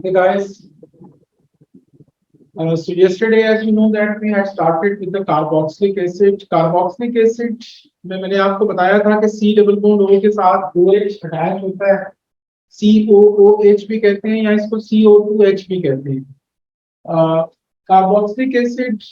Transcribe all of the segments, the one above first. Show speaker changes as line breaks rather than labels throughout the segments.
Okay, guys. So yesterday, as you know, that we had started with the carboxylic acid. Carboxylic acid में मैंने आपको बताया था कि C डबल बॉन्ड O के साथ OH अटैच होता है, COOH भी कहते हैं या इसको CO2H भी कहते हैं। कार्बोक्सिलिक एसिड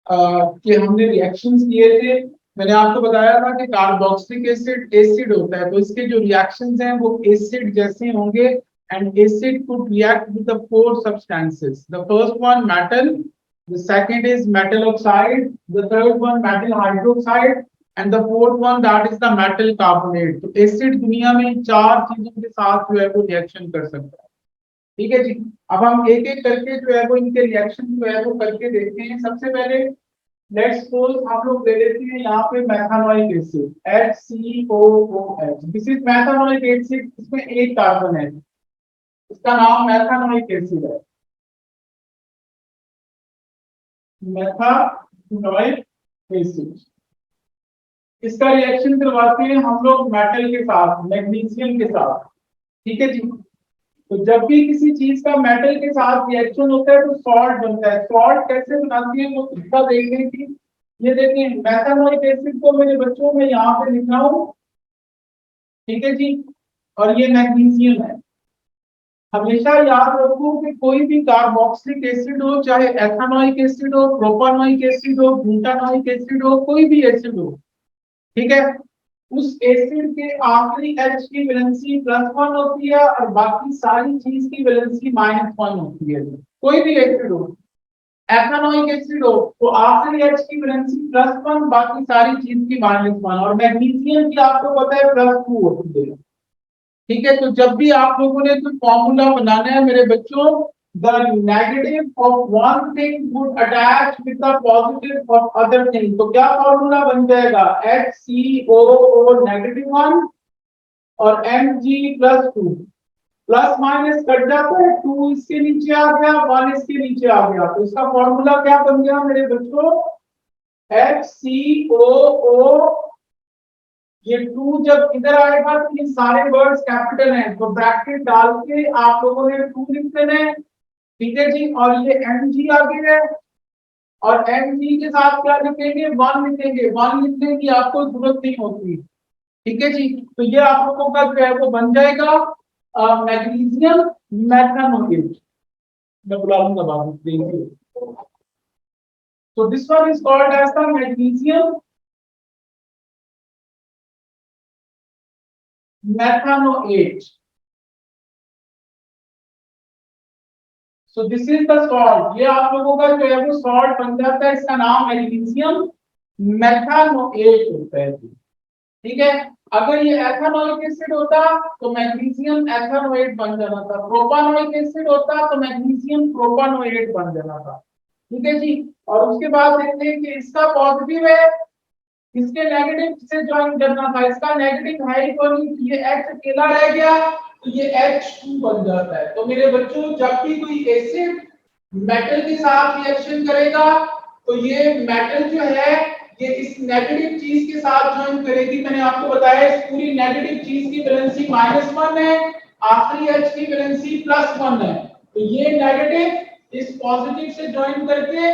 के हमने रिएक्शंस किए थे। मैंने आपको बताया था कि कार्बोक्सिलिक एसिड एसिड होता है, तो इसके जो रिएक्शंस हैं वो एसिड जैसे होंगे। And acid could react with the four substances. The first one metal, the second is metal oxide, the third one metal hydroxide, and the fourth one that is the metal carbonate. तो acid दुनिया में चार चीजों के साथ जो है वो रिएक्शन कर सकता है। ठीक है जी। अब हम एक एक करके जो है वो इनके रिएक्शन जो है वो करके देखते हैं। सबसे पहले लेट्स सपोज हम लोग ले लेते हैं यहाँ पे methanoic acid HCOOH। This is methanoic acid, इसमें एक कार्बन है, इसका नाम मेथानोइक एसिड है। मेथानोइक एसिड, इसका रिएक्शन करवाते हैं हम लोग मेटल के साथ, मैग्नीशियम के साथ। ठीक है जी। तो जब भी किसी चीज का मेटल के साथ रिएक्शन होता है तो सॉल्ट बनता है। सॉल्ट कैसे बनाती है वो तरीका देखने की। ये देखिए मेथानोइक एसिड को मेरे बच्चों में यहाँ पे लिख रहा हूँ। ठीक है जी। और ये मैग्नीशियम है। हमेशा याद रखो कि कोई भी कार्बोक्सिलिक एसिड हो, चाहे एथानोइक एसिड हो, प्रोपानोइक एसिड हो, ब्यूटानोइक एसिड हो, कोई भी एसिड हो, ठीक है, उस एसिड के आखिरी H की वैलेंसी +1 होती है और बाकी सारी चीज की वैलेंसी -1 होती है। कोई भी एसिड हो, एथानोइक एसिड हो तो आखिरी H की वैलेंसी +1, बाकी सारी चीज की -1। और मैग्नीशियम की आपको पता है +2 होती है। ठीक है। तो जब भी आप लोगों ने कोई फॉर्मूला बनाना है मेरे बच्चों, the negative of one thing would attach with the positive of other thing. तो क्या फॉर्मूला बन जाएगा? HCOO -1 और Mg+2। प्लस माइनस कट जाता है, 2 इसके नीचे आ गया, 1 इसके नीचे आ गया। तो इसका फॉर्मूला क्या बन गया मेरे बच्चों? HCOO। ये 2 जब इधर आएगा तो ये सारे वर्ड्स कैपिटल हैं, तो ब्रैकेट डाल के आप लोगों ने 2 लिख देना है। ठीक है जी। और ये Mg आगे है और Mg के साथ क्या लिखेंगे? 1 लिखेंगे। 1 लिखने की आपको जरूरत नहीं होती। ठीक है जी। तो ये आप लोगों का जो है वो बन जाएगा मैग्नीशियम मेथानोइड। मैं बुला लूंगा बाद में, देखिए। तो this one is called as the magnesium methanoate. So this is the salt. ये आप लोगों का जो है वो सॉल्ट बन जाता है, इसका नाम मैग्नीशियम मेथानोएट होता है। ठीक है। अगर ये एथानोइक एसिड होता तो मैग्नीशियम एथानोएट बन जाना था। प्रोपानोइक एसिड होता तो मैग्नीशियम प्रोपानोएट बन जाना था। ठीक है जी। और उसके बाद देखते हैं कि इसका पॉजिटिव है, इसके नेगेटिव से ज्वाइन करना था। इसका नेगेटिव है ही कोई, ये H अकेला रह गया तो ये H2 बन जाता है। तो मेरे बच्चों जब भी कोई एसिड मेटल के साथ रिएक्शन करेगा तो ये मेटल जो है ये इस नेगेटिव चीज के साथ ज्वाइन करेगी। मैंने आपको बताया इस पूरी नेगेटिव चीज की वैलेंसी -1 है, आखिरी H की वैलेंसी +1 है। तो ये नेगेटिव इस पॉजिटिव से ज्वाइन करके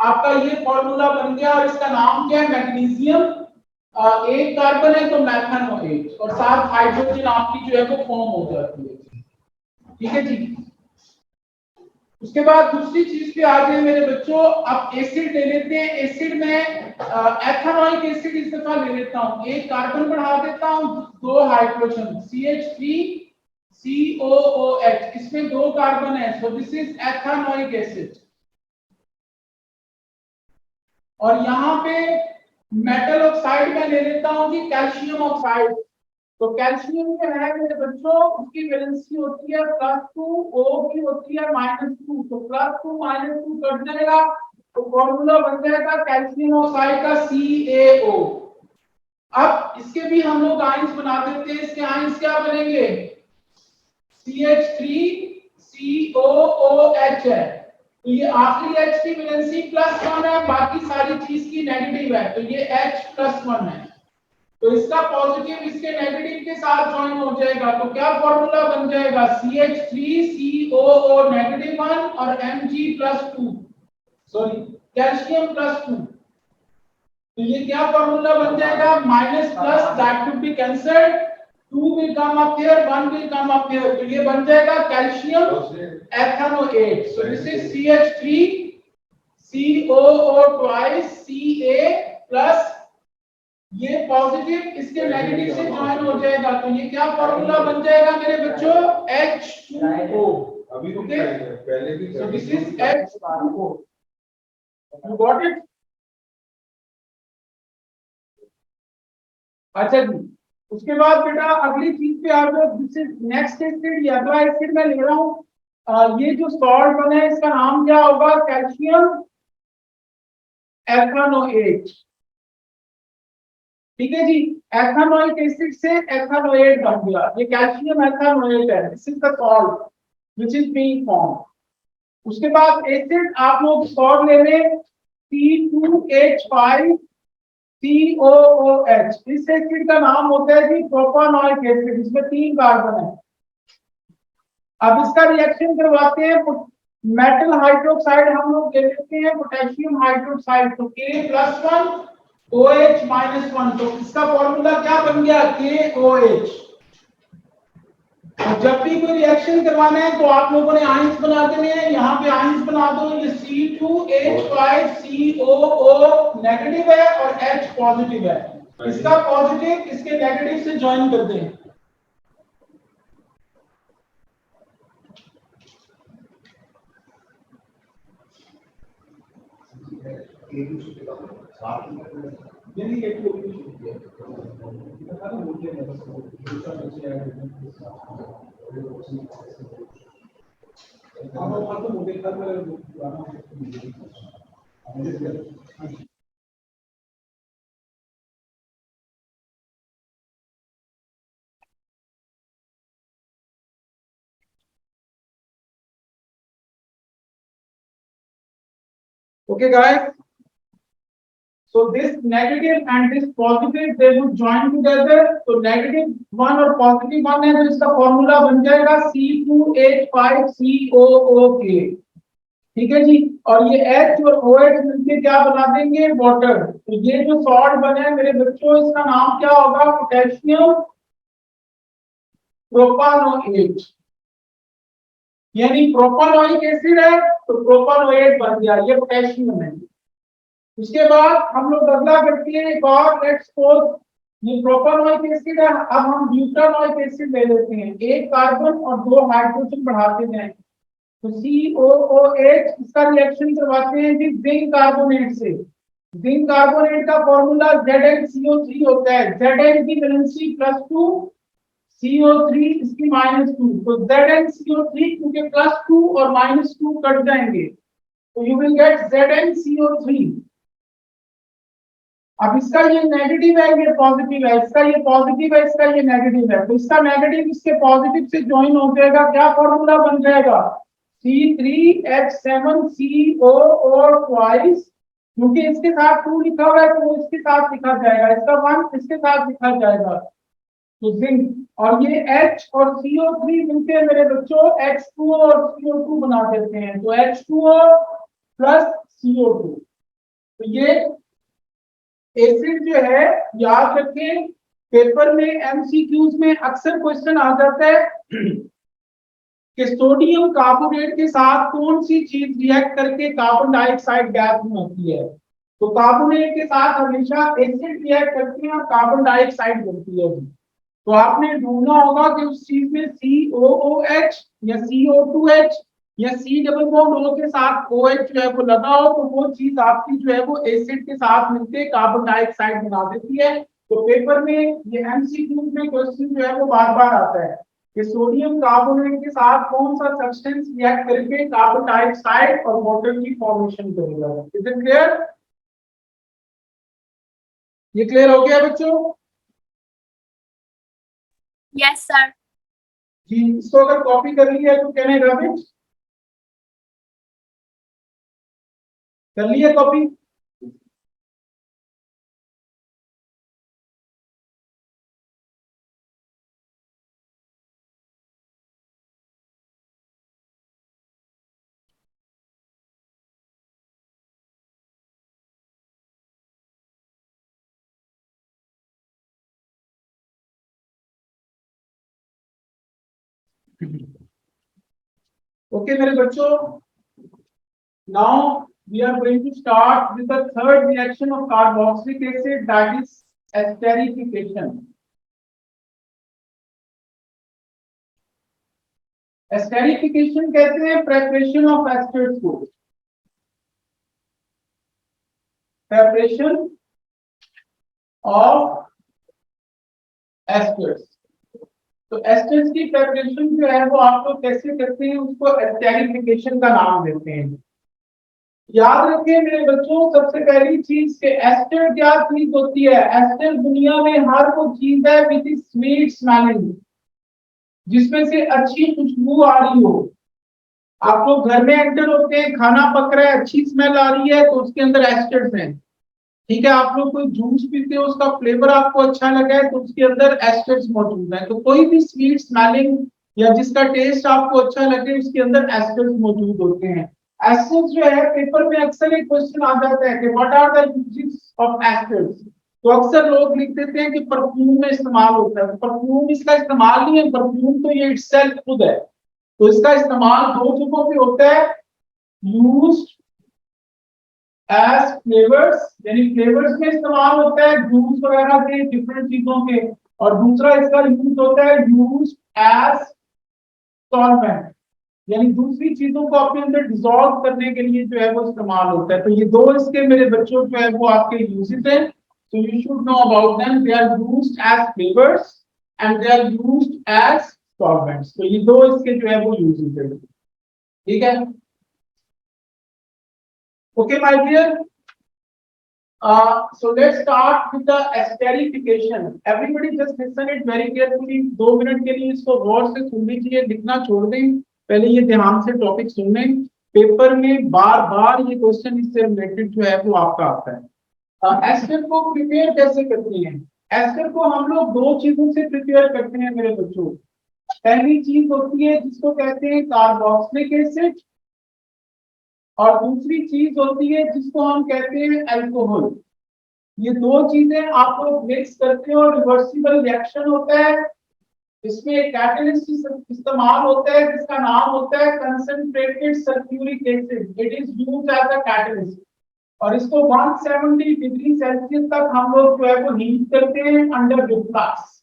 आपका ये फॉर्मूला बन गया और इसका नाम क्या है? मैग्नीशियम। एक कार्बन है तो मेथानोएट और साथ हाइड्रोजन आपकी जो है वो फॉर्म हो जाती है। ठीक है जी। उसके बाद दूसरी चीज पे आ गए मेरे बच्चों। अब एसिड ले लेते हैं। एसिड में एथानोइक एसिड इस दफा ले लेता हूं, एक कार्बन बढ़ा देता हूं, 2 हाइड्रोजन CH3 COOH, इसमें 2 कार्बन है। So this is ethanoic acid. और यहाँ पे मेटल ऑक्साइड में ले लेता हूँ कि कैल्शियम ऑक्साइड। तो कैल्शियम जो है मेरे बच्चों उसकी वैलेंसी होती है +2, O की होती है -2। तो +2 -2 कट जाएगा तो फॉर्मूला बन जाएगा कैल्शियम ऑक्साइड का CaO। अब इसके भी हम लोग आयंस बना देते हैं। इसके आयंस क्या बनेंगे? CH3 COOH है। तो ये आखिरी H की वैलेंसी +1 है, बाकी सारी चीज की नेगेटिव है, तो ये H +1 है। तो इसका पॉजिटिव इसके नेगेटिव के साथ ज्वाइन हो जाएगा, तो क्या फॉर्मूला बन जाएगा CH3COO -1 और Mg+2, सॉरी कैल्शियम +2। तो ये क्या फॉर्मूला बन जाएगा, minus plus that will be cancelled, 2 will come up here, 1 will come up here, तो ये बन जाएगा calcium ethanoate. So this is CH3COO twice Ca plus ये पॉजिटिव इसके नेगेटिव से ज्वाइन हो जाएगा, तो ये क्या फॉर्मूला बन जाएगा मेरे बच्चों, H2O।
अभी तो पहले भी
सो this is H2O, you got it. अच्छा जी, उसके बाद बेटा अगली चीज पे आ जाओ, दिस इज नेक्स्ट एसिड, ये अगला एसिड मैं ले रहा हूँ। ये जो सॉल्ट बना है इसका नाम क्या होगा, कैल्शियम एथेनोएट। ठीक है जी, एथेनोइक एसिड से एथेनोएट बन गया, ये कैल्शियम एथेनोएट है, this is the salt which is being form. उसके बाद एसिड आप लोग सॉल्ट ले लें, C2H5 COOH, इस एसिड का नाम होता है जी प्रोपानोइक एसिड, इसमें 3 कार्बन है। अब इसका रिएक्शन करवाते हैं, मेटल हाइड्रोक्साइड हम लोग ले लेते हैं पोटेशियम हाइड्रोक्साइड, तो K+1 OH-1, तो इसका फॉर्मूला क्या बन गया, KOH। तो जब भी कोई रिएक्शन करवाना है तो आप लोगों ने आयंस बना देने हैं, यहाँ पे आयंस बना दो, ये C2H5COO नेगेटिव है और H पॉजिटिव है, इसका पॉजिटिव इसके नेगेटिव से ज्वाइन कर दें। Okay guys, so this negative and this positive they would join together, so -1 और +1 है, तो इसका फॉर्मूला बन जाएगा C2H5COOK। ठीक है जी, और ये H और OH मिलकर क्या बना देंगे, वाटर। तो ये जो सॉल्ट बने हैं मेरे बच्चों, इसका नाम क्या होगा, पोटेशियम प्रोपानोएट, यानी प्रोपानोइक एसिड है तो प्रोपानोएट बन गया, ये पोटेशियम है। उसके बाद हम लोग अगला करते हैं एक और, लेट्स सपोज ये प्रोपानोइक एसिड है, अब हम ब्यूटानोइक एसिड ले लेते हैं, एक कार्बन और 2 हाइड्रोजन बढ़ाते हैं, तो COOH, इसका रिएक्शन करवाते हैं जी जिंक कार्बोनेट से। जिंक कार्बोनेट का फॉर्मूला ZnCO3 होता है, Zn की वैलेंसी +2, CO3 इसकी -2, तो ZnCO3 क्योंकि +2 और -2 कट जाएंगे, तो यू विल गेट ZnCO3। अब इसका ये नेगेटिव है, ये पॉजिटिव है, इसका ये पॉजिटिव है, इसका ये नेगेटिव है, तो इसका नेगेटिव इसके पॉजिटिव से ज्वाइन हो जाएगा, क्या फॉर्मूला बन जाएगा, C3H7COO ट्वाइस, क्योंकि इसके साथ 2 लिखा हुआ है तो इसके साथ लिखा जाएगा, इसका 1 इसके साथ लिखा जाएगा, तो जिंक, और ये H और CO3 मिलते हैं मेरे बच्चों H2O और CO2 बना देते हैं, तो H2O + CO2। तो ये एसिड जो है, याद रखें पेपर में एमसीक्यूज में अक्सर क्वेश्चन आ जाता है कि सोडियम कार्बोनेट के साथ कौन सी चीज रिएक्ट करके कार्बन डाइऑक्साइड गैस में होती है, तो कार्बोनेट के साथ हमेशा एसिड रिएक्ट करती है और कार्बन डाइऑक्साइड बनती है। तो आपने ढूंढना होगा कि उस चीज में COOH या CO2H या C डबल बॉन्ड O के साथ OH जो है वो लगा हो, तो वो चीज आपकी जो है वो एसिड के साथ मिलकर कार्बन डाइऑक्साइड बना देती है। तो पेपर में ये एमसीक्यू में क्वेश्चन जो है वो बार बार आता है कि सोडियम कार्बोनेट के साथ कौन सा सब्सटेंस रिएक्ट करके कार्बन डाइऑक्साइड और वाटर की फॉर्मेशन करेगा। Is it clear? ये क्लियर हो गया बच्चों?
Yes sir.
जी, इसको अगर कॉपी कर लिया है तो कैन आई रब इट? कर लिया कॉपी? ओके मेरे बच्चों, now we are going to start with the third reaction of carboxylic acid, that is esterification. Esterification कहते हैं प्रेपरेशन ऑफ एस्टर्स को, प्रेपरेशन ऑफ एस्टर्स। तो एस्टर्स की प्रेपरेशन जो है वो आप लोग कैसे करते हैं, उसको एस्टेरिफिकेशन का नाम देते हैं। याद रखें मेरे बच्चों, सबसे पहली चीज के एस्टर क्या चीज होती है। एस्टर दुनिया में हर वो चीज है विच इज स्वीट स्मेलिंग, जिसमें से अच्छी खुशबू आ रही हो। आप लोग घर में एंटर होते हैं, खाना पक रहा है, अच्छी स्मेल आ रही है, तो उसके अंदर एस्टर्स हैं। ठीक है, आप लोग कोई जूस पीते हो, उसका फ्लेवर आपको अच्छा लगा है, तो उसके अंदर एस्टर्स मौजूद है। तो कोई भी स्वीट स्मेलिंग या जिसका टेस्ट आपको अच्छा लगे, उसके अंदर एस्टर्स मौजूद होते हैं। एस्टर्स जो है, पेपर में अक्सर एक क्वेश्चन आ जाता है कि what are the uses of esters. तो अक्सर लोग लिख देते हैं कि परफ्यूम में इस्तेमाल होता है। परफ्यूम इसका इस्तेमाल नहीं है, परफ्यूम तो ये इटसेल्फ खुद है। तो इसका इस्तेमाल दो जगहों पे होता है, यूज्ड एज फ्लेवर्स, यानी फ्लेवर्स में इस्तेमाल होता है जूस वगैरह के, डिफरेंट चीजों के। और दूसरा इसका यूज होता है यूज्ड एज सॉल्वेंट, यानी दूसरी चीजों को अपने अंदर डिसॉल्व करने के लिए जो है वो इस्तेमाल होता है। तो ये दो इसके मेरे बच्चों जो है वो आपके यूजेस हैं, so you should know about them. They are used as flavors and they are used as solvents. तो ये दो इसके जो है वो यूजेस हैं, ठीक है। Okay my dear, so let's start with the esterification. Everybody just listen it very carefully. 2 minute के लिए इसको गौर से सुन लीजिए, लिखना छोड़ दें, पहले ये ध्यान से टॉपिक सुन लें। पेपर में बार बार ये क्वेश्चन इससे रिलेटेड जो है वो आपका आता है। एस्टर को प्रिपेयर कैसे करते हैं। एस्टर को हम लोग दो चीजों से प्रिपेयर करते हैं मेरे बच्चों। पहली चीज होती है जिसको कहते हैं कार्बोक्सिलिक एसिड, और दूसरी चीज होती है जिसको हम कहते हैं अल्कोहल। ये दो चीजें आप लोग मिक्स करते हो, रिवर्सिबल रिएक्शन होता है। इसमें एक कैटलिस्ट इस्तेमाल होता है जिसका नाम होता है concentrated sulphuric acid. It is used as a catalyst, और इसको 170 डिग्री सेल्सियस तक हम लोग जो है वो हीट करते हैं अंडर रिफ्लक्स।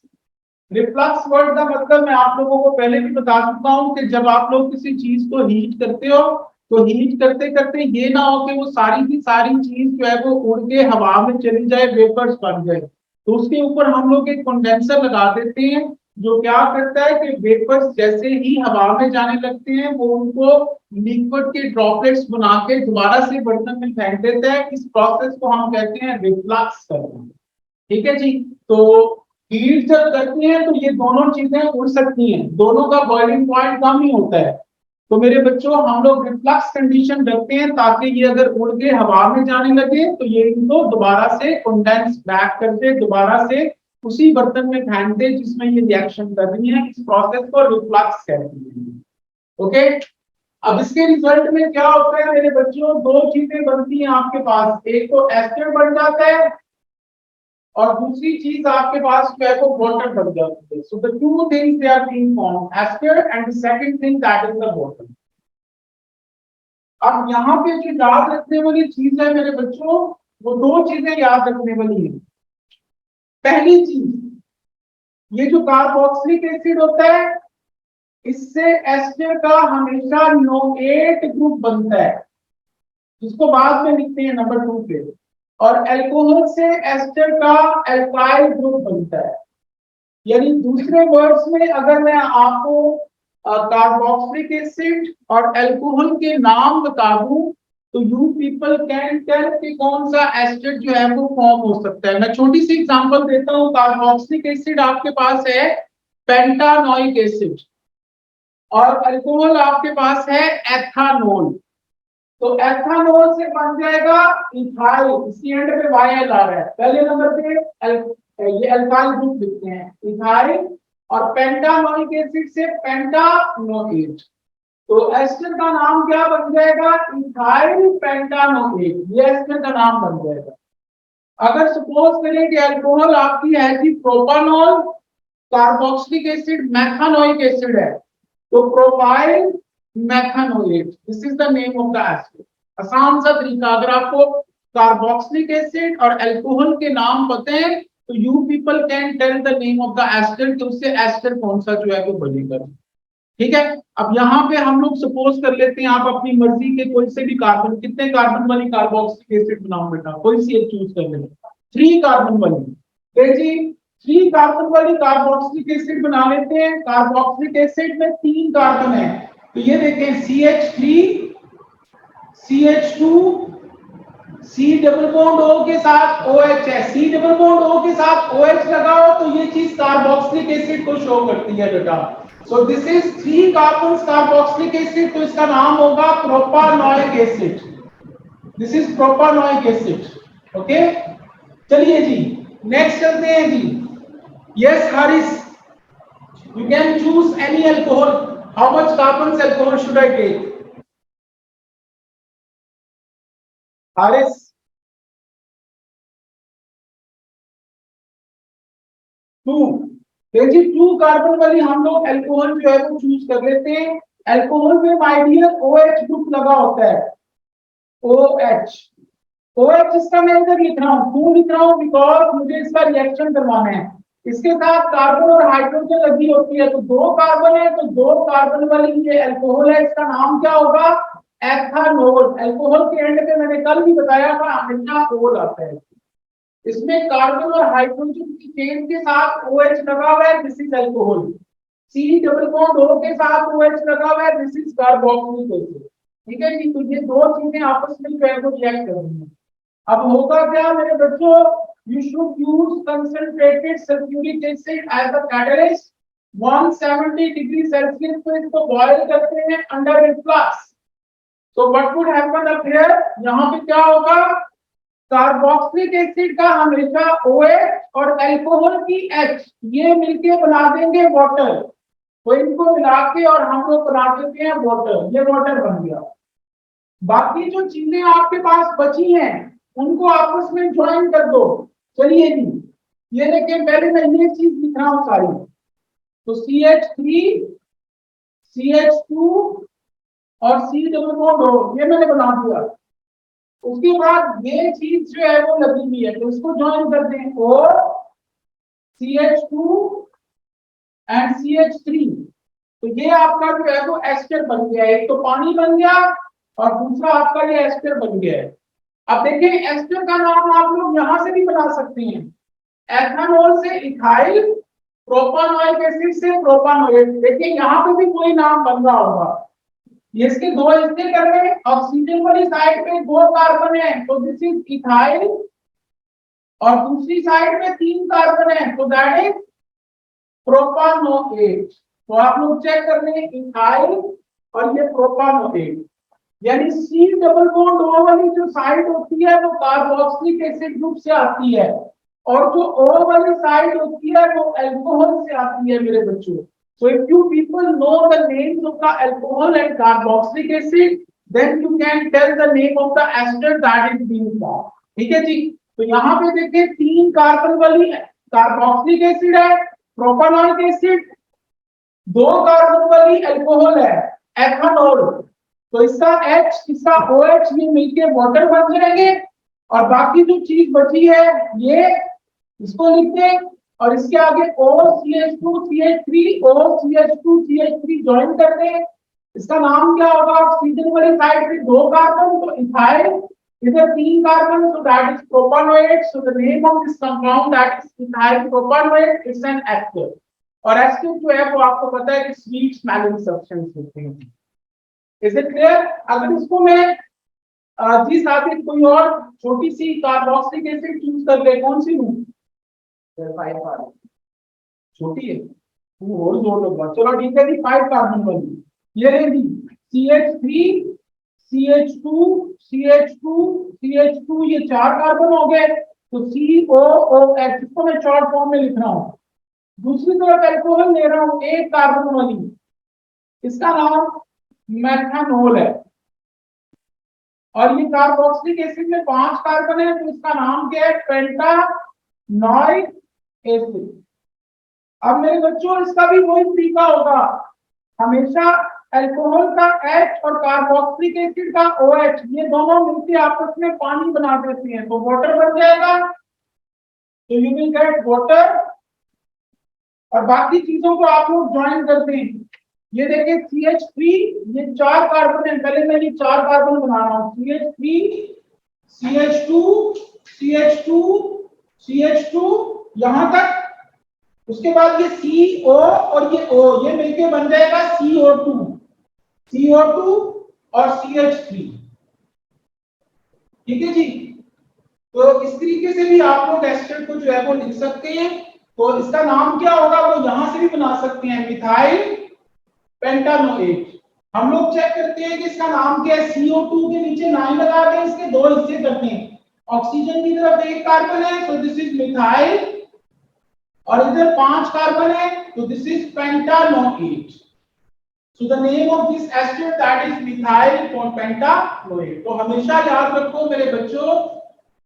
रिफ्लक्स वर्ड का मतलब मैं आप लोगों को पहले भी बता चुका हूं कि जब आप लोग किसी चीज को हीट करते हो, तो हीट करते करते ये ना हो कि वो सारी की सारी चीज जो है वो उड़ के हवा में चली जाए, वेपर्स बन जाए। तो उसके ऊपर हम लोग एक कंडेंसर लगा देते हैं, जो क्या करता है कि वेपर्स जैसे ही हवा में जाने लगते हैं, वो उनको लिक्विड के ड्रॉपलेट्स बना के दोबारा से बर्तन में फेंक देता है। इस प्रोसेस को हम कहते हैं रिफ्लक्स करना। ठीक है जी। तो हीट जब करती है तो ये दोनों चीजें उड़ सकती हैं, दोनों का बॉइलिंग पॉइंट कम ही होता है। तो मेरे बच्चों, हम लोग रिफ्लक्स कंडीशन रखते हैं ताकि ये अगर उड़ के हवा में जाने लगे तो ये इनको दोबारा से कंडेंस बैक कर दे, दोबारा से उसी बर्तन में फेंक दे जिसमें ये रिएक्शन कर रही है। इस प्रोसेस को रिफ्लक्स कहते हैं। ओके, अब इसके रिजल्ट में क्या होता है मेरे बच्चों, दो चीजें बनती हैं आपके पास। एक तो एस्टर बन जाता है, और दूसरी चीज आपके पास जो है वो वाटर बन जाती है। So the two things they are being formed, ester and the second thing that is the water. अब यहाँ पे जो याद रखने वाली चीज है मेरे बच्चों, वो दो चीजें याद रखने वाली है। पहली चीज, ये जो कार्बोक्सिलिक एसिड होता है, इससे एस्टर का हमेशा नोएट ग्रुप बनता है, जिसको बाद में लिखते हैं नंबर 2 पे। और अल्कोहल से एस्टर का एल्काइल ग्रुप बनता है। यानी दूसरे वर्ड्स में अगर मैं आपको कार्बोक्सिलिक एसिड और अल्कोहल के नाम बता दूं, तो यू पीपल कैन टेल कि कौन सा एस्टर जो है वो फॉर्म हो सकता है। मैं छोटी सी एग्जांपल देता हूं। कार्बोक्सिलिक एसिड आपके पास है पेंटानोइक एसिड, और अल्कोहल आपके पास है एथानोल। तो एथानोल से बन जाएगा इथाइल, इसकी एंड पे वाई आ रहा है। पहले नंबर पे ये अल्काइल ग्रुप लिखते हैं इथाइल, और पेंटानोइक एसिड से पेंटानोएट। तो एस्टर का नाम क्या बन जाएगा, इथाइल पेंटानोएट। ये एस्टर का नाम बन जाएगा। अगर सपोज करें कि अल्कोहल आपकी है जी propanol, carboxylic acid methanoic acid है, तो propyl methanoate, this is the name of the acid. आसान सा तरीका, अगर आपको कार्बोक्सिलिक एसिड और अल्कोहल के नाम पते हैं तो you people can tell the name of the acid, तो उससे एस्टर कौन सा जो है वो बनेगा। ठीक है, अब यहाँ पे हम लोग सपोज कर लेते हैं आप अपनी मर्जी के कोई से भी कार्बन, कितने कार्बन वाली कार्बोक्सिलिक एसिड बनाओ बेटा, कोई सी एक चूज कर लेते, 3 कार्बन वाली। जी 3 कार्बन वाली कार्बोक्सिलिक एसिड बना लेते हैं। कार्बोक्सिलिक एसिड में 3 कार्बन है, तो ये देखें CH3 CH2 C double bond O के साथ OH है, C डबल बॉन्ड O के साथ OH लगाओ तो ये चीज कार्बोक्सिलिक एसिड को शो करती है बेटा। So this is 3 carbon carboxylic acid, तो इसका नाम होगा propanoic acid. This is propanoic acid. Okay, चलिए जी नेक्स्ट चलते हैं जी। Yes Haris, you can choose any alcohol, how much carbon alcohol should I take? Haris, two. जी 2 कार्बन वाली हम लोग अल्कोहल जो है वो चूज कर लेते हैं। अल्कोहल में माय डियर OH ग्रुप लगा होता है, OH। OH इसका मैं इधर लिख रहा हूँ, क्यों लिख रहा हूँ? बिकॉज मुझे इसका रिएक्शन करवाना है। इसके साथ कार्बन और हाइड्रोजन लगी होती है, तो 2 कार्बन है, तो 2 कार्बन वाली ये अल्कोहल है, इसका नाम क्या होगा? एथानोल। अल्कोहल के एंड पे मैंने कल भी बताया था हमेशा ओल आता है। इसमें कार्बन और हाइड्रोजन की चेन के साथ OH लगा हुआ है, this is alcohol. C double bond O के साथ OH लगा हुआ है, दिस इज कार्बोक्सिलिक एसिड। ठीक है जी, तो ये 2 चीजें आपस में जो है वो रिएक्ट करेंगी। अब होगा क्या मेरे बच्चों? You should use concentrated sulphuric acid as a catalyst. 170 degree celsius पे इसको बॉयल करते हैं अंडर फ्लक्स। तो what would happen up here? यहाँ पे क्या होगा? कार्बोक्सिलिक एसिड का हमेशा OH और अल्कोहल की H ये मिलके बना देंगे वाटर, तो इनको मिला के और हम लोग बना देते हैं वाटर, ये वाटर बन गया। बाकी जो चीजें आपके पास बची हैं उनको आपस में ज्वाइन कर दो। चलिए जी, ये देखिए पहले मैं ये चीज लिख रहा हूं सारी, तो CH3 CH2 और C डबल बॉन्ड O ये मैंने बना दिया। उसके बाद ये चीज जो है वो लगी हुई है, तो इसको ज्वाइन कर दें, और CH2 एंड CH3, तो ये आपका जो है वो एस्टर बन गया है। एक तो पानी बन गया और दूसरा आपका ये एस्टर बन गया है। अब देखिए एस्टर का नाम आप लोग यहां से भी बना सकते हैं, एथेनॉल से इथाइल, प्रोपानोइक एसिड से प्रोपानोएट। देखिए यहाँ पे भी कोई नाम बन रहा होगा। ये इसके 2 हिस्से कर रहे हैं, ऑक्सीजन वाली साइड पे 2 कार्बन है, तो दिस इज इथाइल, और दूसरी साइड में 3 कार्बन है, तो दैट इज प्रोपानोएट। तो आप लोग चेक कर लें, इथाइल और ये प्रोपानोएट, यानी C डबल बॉन्ड O वाली जो साइड होती है वो कार्बोक्सिलिक एसिड ग्रुप से आती है, और जो O वाली साइड होती है वो अल्कोहल से आती है मेरे बच्चों। So if you people know the names of the alcohol and carboxylic acid, then you can tell the name of the ester that is being formed. ठीक है जी, तो यहाँ पे देखिए 3 कार्बन वाली कार्बोक्सिलिक एसिड है, प्रोपानोइक एसिड, 2 कार्बन वाली alcohol है, एथेनॉल। तो इसका H इसका OH ये मिलके वाटर बन जाएंगे, और बाकी जो चीज बची है ये इसको लिख दें, और इसके आगे OCH2 CH3 OCH2 CH3 join कर दें। इसका नाम क्या होगा? ऑक्सीजन वाली साइड पे 2 कार्बन, तो इथाइल, इधर 3 carbon, so that is propanoate. So the name of this compound that is ethyl propanoate is an ester। और एस्टर जो है वो आपको पता है कि स्वीट स्मेलिंग सब्सटेंस होते हैं। Is it clear? अगर इसको मैं जी साथ कोई और छोटी सी कार्बोक्सिलिक एसिड चूज कर ले, कौन सी लूं? छोटी है, वो और जोड़ लो। चलो ठीक है जी, 5 कार्बन वाली ये रहेगी, CH3 CH2 CH2 CH2, ये 4 कार्बन हो गए, तो COOH, इसको मैं शॉर्ट फॉर्म में लिख रहा हूं। दूसरी तरफ अल्कोहल ले रहा हूं 1 कार्बन वाली, इसका नाम मेथनॉल है, और ये कार्बोक्सिलिक एसिड में 5 कार्बन है, तो इसका नाम क्या है? Pentanoic acid. अब मेरे बच्चों इसका भी वही तरीका होगा, हमेशा अल्कोहल का H और कार्बोक्सिलिक एसिड का OH ये दोनों मिलकर आपस में पानी बना देते हैं, तो वाटर बन जाएगा। तो यू विल गेट वाटर। और बाकी चीजों को आप लोग ज्वाइन करते हैं। ये देखिए CH3, ये 4 कार्बन है, पहले मैं ये 4 कार्बन बना रहा हूँ, CH3, CH2, CH2, CH2 यहां तक। उसके बाद ये CO और ये O, ये मिलके बन जाएगा CO2, CO2 और CH3। ठीक है जी। तो इस तरीके से भी आप लोग एस्टर को जो है वो लिख सकते हैं। तो इसका नाम क्या होगा वो यहां से भी बना सकते हैं, मिथाइल पेंटानोएट। हम लोग चेक करते हैं कि इसका नाम क्या है। CO2 के नीचे 9 लगा के इसके 2 हिस्से करते हैं। ऑक्सीजन की तरफ 1 कार्बन है, तो दिस इज मिथाइल, और इधर 5 कार्बन है, तो this is pentanoate. So the name of this ester that is methyl pentanoate. तो हमेशा याद रखो मेरे बच्चों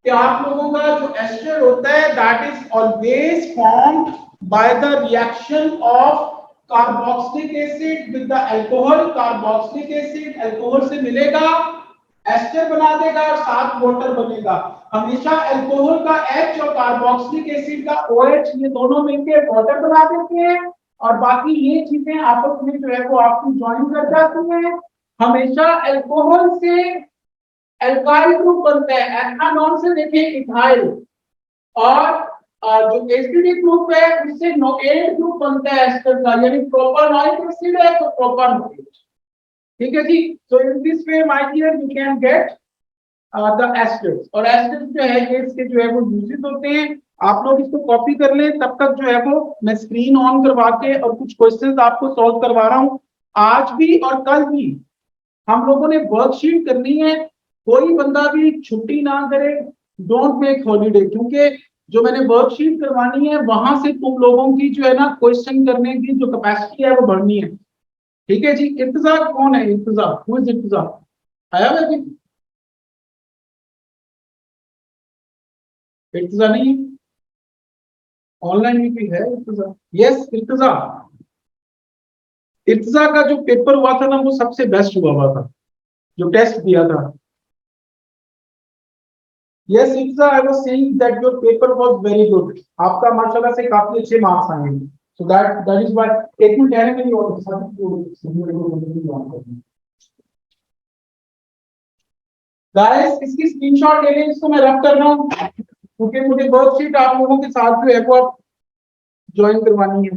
कि आप लोगों का जो एस्टर होता है that is always formed by the reaction of carboxylic acid with the alcohol. Carboxylic acid alcohol से मिलेगा, एस्टर बना देगा और साथ वाटर बनेगा। हमेशा अल्कोहल का H और कार्बोक्सिलिक एसिड का OH ये दोनों मिलकर वाटर बना देते हैं, और बाकी ये चीजें आपस में जो है वो आपकी ज्वाइन कर जाती हैं। हमेशा अल्कोहल से एल्काइल ग्रुप बनता है, एथानॉल से देखिए इथाइल, और जो एसिडिक ग्रुप है उससे नोएट ग्रुप बनता है एस्टर का, यानी प्रोपानोइक एसिड है तो प्रोपानोएट। ठीक है जी। So in this way my dear you can get the esters, और एस्टर्स जो है ये इसके जो है वो यूजेस होते हैं। आप लोग इसको कॉपी कर लें, तब तक जो है वो मैं स्क्रीन ऑन करवा के और कुछ क्वेश्चंस आपको सॉल्व करवा रहा हूं। आज भी और कल भी हम लोगों ने वर्कशीट करनी है। कोई बंदा भी छुट्टी ना करे, डोंट मेक हॉलीडे, क्योंकि जो मैंने वर्कशीट करवानी है वहां से तुम लोगों की जो है ना क्वेश्चन करने की जो कैपेसिटी है वो बढ़नी है। ठीक है जी। इंतजार कौन है? इंतजार, हु इज इंतजार? आया हुआ जी? इंतजार नहीं, ऑनलाइन भी कोई है इंतजार? यस इंतजार। इंतजार का जो पेपर हुआ था ना वो सबसे बेस्ट हुआ था, जो टेस्ट दिया था। Yes, Itza, I was saying that your paper was very good. आपका माशाल्लाह से काफी अच्छे मार्क्स आए हैं। So that is why एक मिनट ठहरे मेरी और गाइस इसकी स्क्रीनशॉट ले लें, इसको मैं रब कर रहा हूँ क्योंकि मुझे वर्कशीट आप लोगों के साथ जो है वो ज्वाइन करवानी है।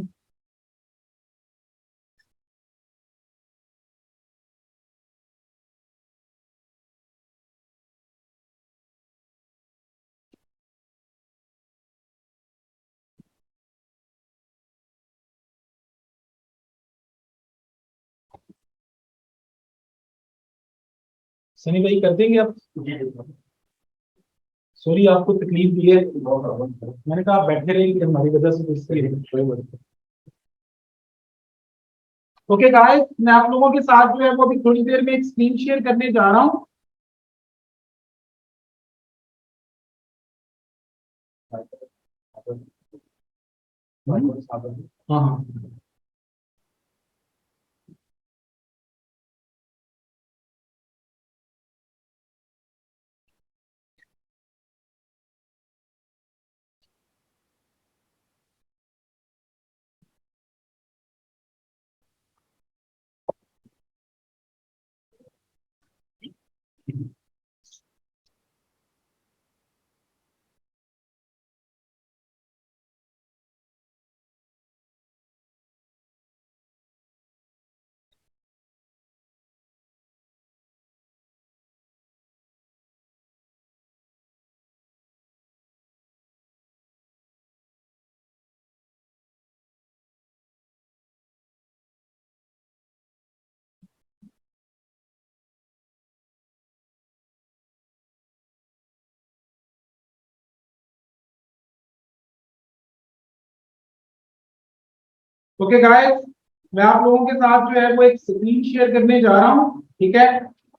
सनी भाई कर देंगे आप? सॉरी आपको तकलीफ दी है, मैंने कहा आप बैठे रहेंगे हमारी वजह से, इसलिए। ओके गाइस, मैं आप लोगों के साथ जो है वो अभी थोड़ी देर में एक स्क्रीन शेयर करने जा रहा हूँ। हाँ हाँ ओके गाइस, मैं आप लोगों के साथ जो है वो एक स्क्रीन शेयर करने जा रहा हूँ, ठीक है?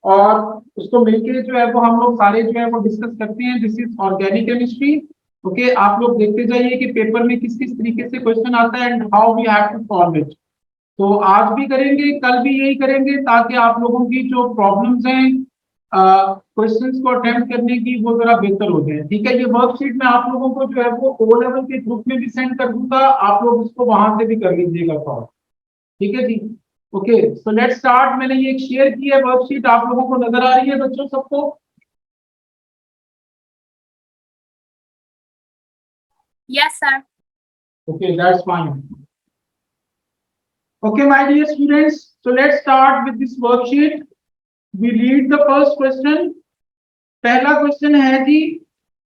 और उसको मिलके जो है वो हम लोग सारे जो है वो डिस्कस करते हैं। This is organic chemistry. Okay, आप लोग देखते जाइए कि पेपर में किस किस तरीके से क्वेश्चन आता है and how we have to solve it. तो आज भी करेंगे, कल भी यही करेंगे, ताकि आप लोगों की जो प्रॉब्लम्स हैं क्वेश्चंस को अटेम्प्ट करने की वो जरा बेहतर हो जाए। ठीक है, ये वर्कशीट मैं आप लोगों को जो है वो ओ लेवल के ग्रुप में भी सेंड कर दूंगा, आप लोग उसको वहां से भी कर लीजिएगा सॉल्व। ठीक है जी। Okay, so let's start. मैंने ये शेयर की है वर्कशीट, आप लोगों को नजर आ रही है बच्चों सबको?
Yes, sir.
Okay, that's fine. Okay, my dear students, so let's start with this worksheet. We read the first question. पहला क्वेश्चन है जी,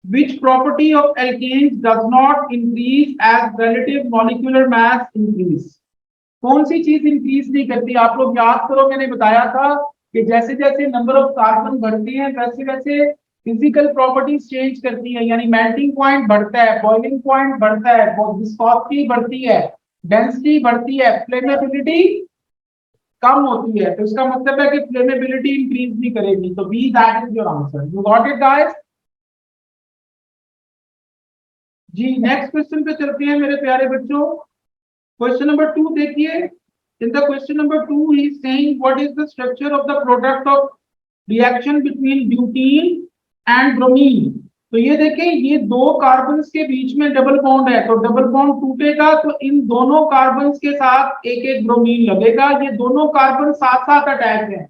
which property of alkanes does not increase as relative molecular mass increase? कौन सी चीज increase नहीं करती? आप लोग याद करो, मैंने बताया था कि जैसे जैसे नंबर ऑफ कार्बन बढ़ती हैं वैसे वैसे फिजिकल प्रॉपर्टीज चेंज करती हैं, यानी मेल्टिंग पॉइंट बढ़ता है, बॉइलिंग पॉइंट बढ़ता है, विस्कोसिटी बढ़ती है, डेंसिटी बढ़ती है, फ्लेमेबिलिटी कम होती है। तो इसका मतलब है कि फ्लेमेबिलिटी इंक्रीज नहीं करेगी। तो B that is your answer. You got it guys? जी, नेक्स्ट क्वेश्चन पे चलते हैं मेरे प्यारे बच्चों। क्वेश्चन नंबर 2 देखिए। In the question number 2 he is saying what is the structure of the product of reaction between butene and bromine. तो ये देखें, ये दो कार्बन्स के बीच में डबल बॉन्ड है, तो डबल बॉन्ड टूटेगा तो इन दोनों कार्बन्स के साथ एक एक ब्रोमीन लगेगा। ये दोनों कार्बन साथ साथ अटैच हैं,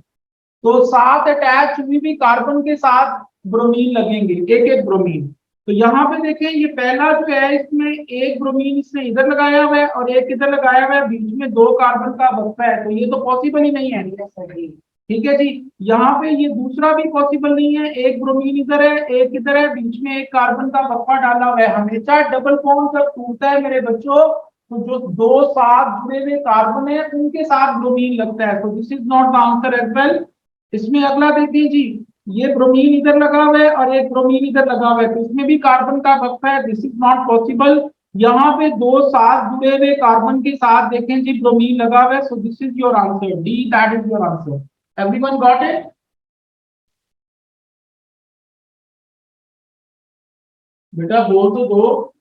तो साथ अटैच हुई भी कार्बन के साथ ब्रोमीन लगेंगे, एक एक ब्रोमीन। तो यहाँ पे देखें, ये पहला जो है इसमें एक ब्रोमीन इसने इधर लगाया हुआ है और एक इधर लगाया हुआ है, बीच में दो कार्बन का बक्सा है, तो ये तो पॉसिबल ही नहीं है। ठीक है जी। यहाँ पे ये दूसरा भी पॉसिबल नहीं है, एक ब्रोमीन इधर है एक इधर है, बीच में एक कार्बन का बक्सा डाला हुआ है। हमेशा डबल बॉन्ड जब टूटता है मेरे बच्चों, तो जो दो साथ जुड़े हुए कार्बन है उनके साथ ब्रोमीन लगता है। तो this is not the answer as well. इसमें अगला देखिए जी, ये ब्रोमीन इधर लगा हुआ है और एक ब्रोमीन इधर लगा हुआ है, तो इसमें भी कार्बन का बक्सा है। This is not possible. यहाँ पे दो साथ जुड़े हुए कार्बन के साथ देखें जी ब्रोमीन लगा हुआ है। So this is your answer, D that is your answer. Everyone got it? बेटा बोल तो दो,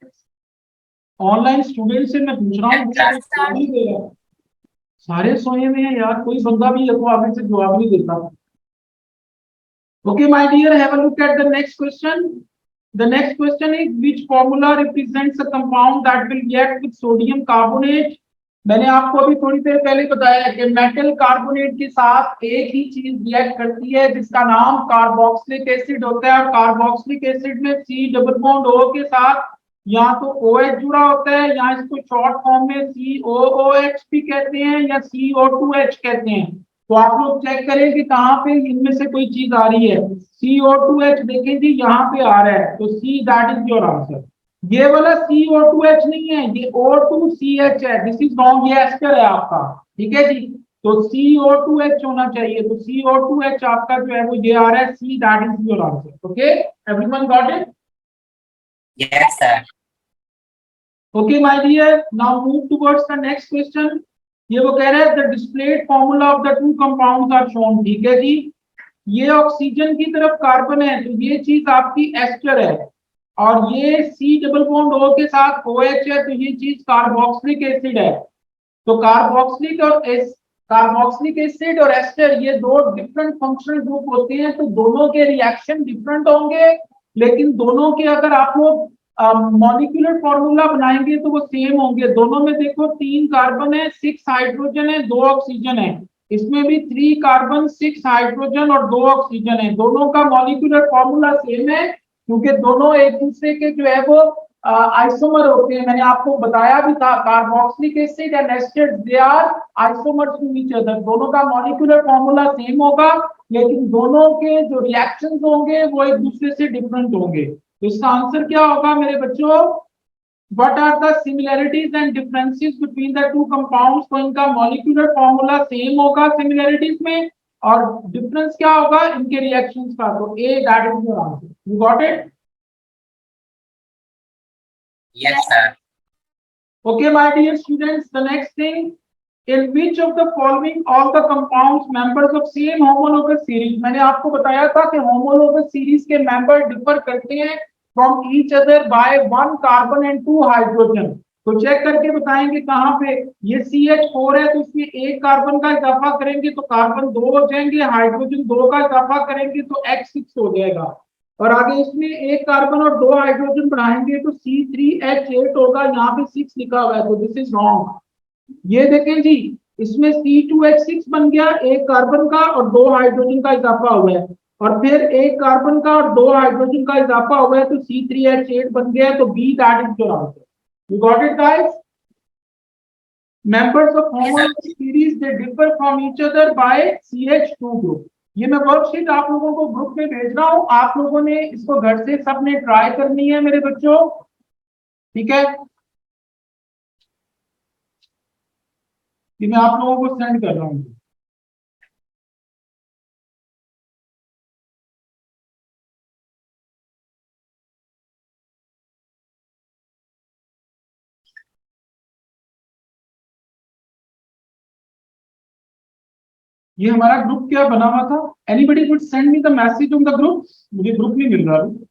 ऑनलाइन स्टूडेंट से मैं पूछ रहा हूँ, जवाब नहीं दे रहा। सारे सोए में हैं यार, कोई बंदा भी अभी से जवाब नहीं देता। Okay, my dear, have a look at the next question. The next question is which formula represents a compound that will react with sodium carbonate? मैंने आपको अभी थोड़ी देर पहले बताया कि मेटल कार्बोनेट के साथ एक ही चीज रिएक्ट करती है जिसका नाम कार्बोक्सिलिक एसिड होता है। और कार्बोक्सिलिक एसिड में C डबल बॉन्ड O के साथ या तो OH जुड़ा होता है, या इसको शॉर्ट फॉर्म में COOH भी कहते हैं या CO2H कहते हैं। तो आप लोग चेक करें कि कहाँ पे इनमें से कोई चीज आ रही है। CO2H देखें जी, यहाँ पे आ रहा है, तो C that is your answer. ये वाला CO2H नहीं है, ये O2CH है। दिस इज रॉन्ग, ये एस्टर है आपका। ठीक है जी, तो CO2H होना चाहिए, तो CO2H आपका जो है वो ये आ रहा है, C that is your answer. Okay, everyone got it?
Yes, sir.
Okay, my dear, now move towards the next question. ये वो कह रहा है the displayed formula of the two compounds are shown। ठीक है जी, ये ऑक्सीजन की तरफ कार्बन है, तो ये चीज आपकी एस्टर है, और ये C डबल बॉन्ड O के साथ OH है, तो ये चीज कार्बोक्सिलिक एसिड है। तो कार्बोक्सिलिक एसिड और एस्टर ये दो डिफरेंट फंक्शनल ग्रुप होते हैं, तो दोनों के रिएक्शन डिफरेंट होंगे, लेकिन दोनों के अगर आप लोग मॉलिक्यूलर फॉर्मूला बनाएंगे तो वो सेम होंगे। दोनों में देखो 3 कार्बन है, 6 हाइड्रोजन है, 2 ऑक्सीजन है। इसमें भी 3 कार्बन, 6 हाइड्रोजन और 2 ऑक्सीजन है। दोनों का मॉलिक्यूलर फॉर्मूला सेम है, क्योंकि दोनों एक दूसरे के जो है वो आइसोमर होते हैं। मैंने आपको बताया भी था, carboxylic acid and ester they are isomers to each other. दोनों का मॉलिक्यूलर फॉर्मूला सेम होगा, लेकिन दोनों के जो रिएक्शंस होंगे वो एक दूसरे से डिफरेंट होंगे। तो इसका आंसर क्या होगा मेरे बच्चों? What are the similarities and differences between the two compounds? तो इनका मॉलिक्यूलर फॉर्मूला सेम होगा सिमिलैरिटीज में, और डिफरेंस क्या होगा इनके रिएक्शंस का। तो A that is your answer. You got it?
Yes, sir.
Okay, my dear students, the next thing, in which of the following all the compounds members of same homologous series? मैंने आपको बताया था कि homologous series के member differ करते हैं from each other by 1 carbon and 2 hydrogen। तो check करके बताएंगे कहाँ पे। ये CH4 है तो इसमें एक कार्बन का इजाफा करेंगे तो कार्बन 2 हो जाएंगे, हाइड्रोजन 2 का इजाफा करेंगे तो H6 हो जाएगा, और आगे इसमें एक कार्बन और 2 हाइड्रोजन बढ़ाएंगे तो C3H8 होगा। यहाँ पे 6 लिखा हुआ है तो दिस इज रॉन्ग। ये देखें जी, इसमें C2H6 बन गया एक कार्बन का और 2 हाइड्रोजन का इजाफा हुआ है, और फिर एक कार्बन का और 2 हाइड्रोजन का इजाफा हुआ है तो C3H8 बन गया है, तो B that is your answer. You got it, guys? Members of homology series they differ from each other by CH2 group. ये मैं वर्कशीट आप लोगों को ग्रुप में भेज रहा हूं, आप लोगों ने इसको घर से सबने ट्राई करनी है मेरे बच्चों, ठीक है? ये मैं आप लोगों को सेंड कर रहा हूं। ये हमारा ग्रुप क्या बना हुआ था? Anybody could send me the message on the group? मुझे ग्रुप नहीं मिल रहा अभी।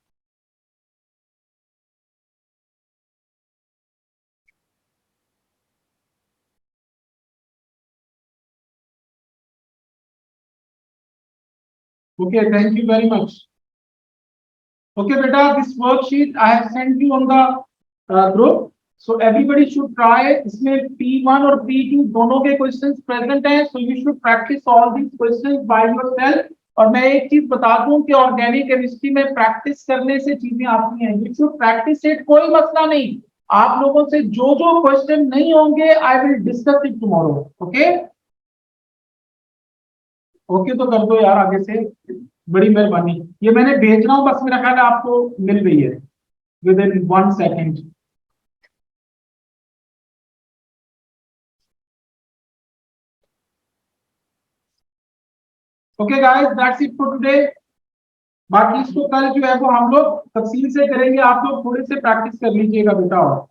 Okay, thank you very much. Okay, beta, this worksheet I have sent you on the group. So everybody should try it. इसमें P1 और P2 दोनों के questions present हैं. So you should practice all these questions by yourself. और मैं एक चीज बता दूं कि ऑर्गेनिक केमिस्ट्री में प्रैक्टिस करने से चीजें आती हैं. You should practice it, कोई मसला नहीं. आप लोगों से जो जो क्वेश्चन नहीं होंगे I will discuss it tomorrow. Okay? Okay तो कर दो यार आगे से, बड़ी मेहरबानी. ये मैंने भेज रहा हूँ, बस मेरा ख्याल है आपको मिल गई है with in 1 second. Okay guys, that's it for today. बाकी इसको कल जो है वो हम लोग तफसील से करेंगे, आप लोग थोड़े से प्रैक्टिस कर लीजिएगा बेटा. और